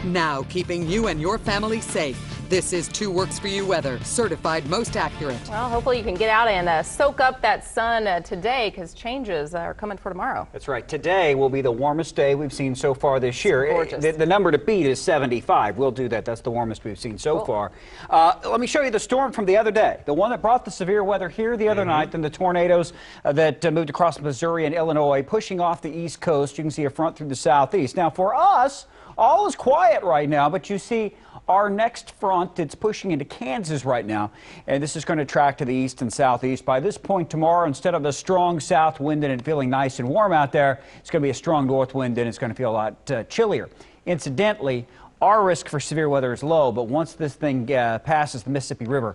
Now keeping you and your family safe. This is 2 Works For You weather, certified most accurate. Well, hopefully you can get out and soak up that sun today, because changes are coming for tomorrow. That's right. Today will be the warmest day we've seen so far this year. Gorgeous. The number to beat is 75. We'll do that. That's the warmest we've seen so far. Let me show you the storm from the other day. The one that brought the severe weather here the other night, and the tornadoes that moved across Missouri and Illinois, pushing off the East Coast. You can see a front through the southeast. Now, for us, all is quiet right now, but you see our next front, it's pushing into Kansas right now, and this is going to track to the east and southeast. By this point tomorrow, instead of a strong south wind and it feeling nice and warm out there, it's going to be a strong north wind and it's going to feel a lot chillier. Incidentally, our risk for severe weather is low, but once this thing passes the Mississippi River,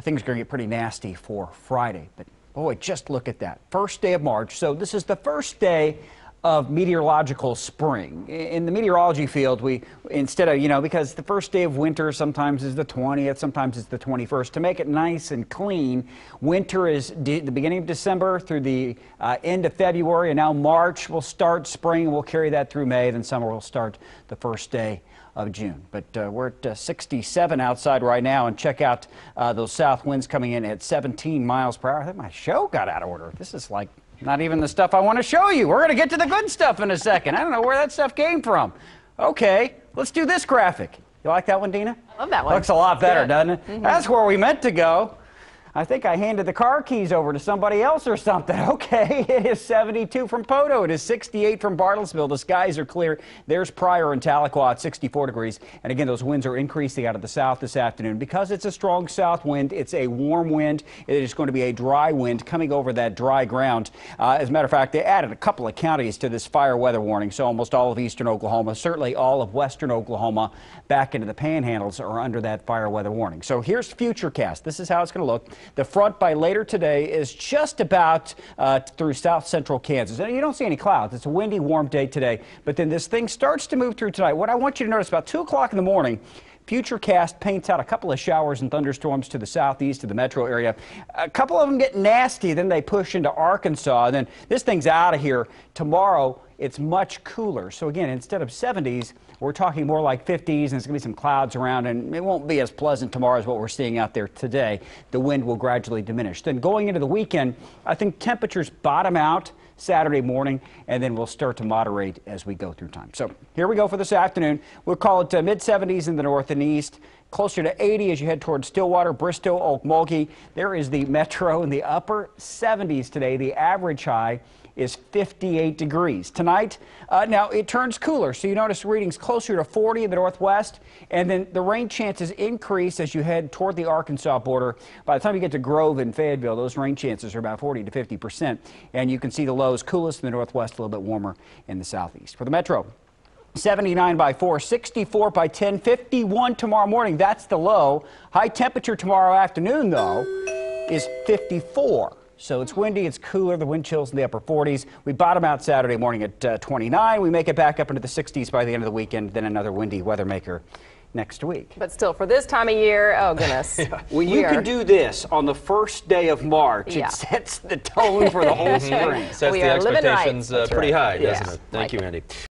things are going to get pretty nasty for Friday. But boy, just look at that. First day of March. So this is the first day of meteorological spring. In the meteorology field, we, instead of, because the first day of winter sometimes is the 20th, sometimes it's the 21st. To make it nice and clean, winter is the beginning of December through the end of February, and now March will start spring. We'll carry that through May, then summer will start the first day of June. But we're at 67 outside right now, and check out those south winds coming in at 17 miles per hour. I think my show got out of order. This is like not even the stuff I want to show you. We're going to get to the good stuff in a second. I don't know where that stuff came from. Okay, let's do this graphic. You like that one, Dina? I love that one. Looks a lot better, doesn't it? That's where we meant to go. I think I handed the car keys over to somebody else or something. Okay, it is 72 from Poto. It is 68 from Bartlesville. The skies are clear. There's Pryor and Tahlequah at 64 degrees. And again, those winds are increasing out of the south this afternoon. Because it's a strong south wind, it's a warm wind. It is going to be a dry wind coming over that dry ground. As a matter of fact, they added a couple of counties to this fire weather warning. So almost all of eastern Oklahoma, certainly all of western Oklahoma, back into the panhandles are under that fire weather warning. So here's Futurecast. This is how it's going to look. The front by later today is just about through south central Kansas. And you don't see any clouds. It's a windy, warm day today. But then this thing starts to move through tonight. What I want you to notice, about 2 o'clock in the morning, Futurecast paints out a couple of showers and thunderstorms to the southeast of the metro area. A couple of them get nasty, then they push into Arkansas. And then this thing's out of here. Tomorrow, it's much cooler. So again, instead of 70s, we're talking more like 50s, and there's going to be some clouds around, and it won't be as pleasant tomorrow as what we're seeing out there today. The wind will gradually diminish. Then going into the weekend, I think temperatures bottom out Saturday morning, and then we'll start to moderate as we go through time. So here we go for this afternoon. We'll call it mid-70s in the north and east. Closer to 80 as you head towards Stillwater, Bristow, Okmulgee. There is the metro in the upper 70s today. The average high is 58 degrees. Tonight, now it turns cooler, so you notice readings closer to 40 in the northwest, and then the rain chances increase as you head toward the Arkansas border. By the time you get to Grove and Fayetteville, those rain chances are about 40 to 50%, and you can see the lows coolest in the northwest, a little bit warmer in the southeast. For the metro, 79 by 4, 64 by 10, 51 tomorrow morning. That's the low. High temperature tomorrow afternoon, though, is 54. So it's windy, it's cooler, the wind chills in the upper 40s. We bottom out Saturday morning at 29. We make it back up into the 60s by the end of the weekend, then another windy weather maker next week. But still, for this time of year, oh goodness. Well, you can do this on the first day of March. Yeah. It sets the tone for the whole spring. Sets We the are living right. expectations pretty high, doesn't Yeah. it? Thank you, Andy.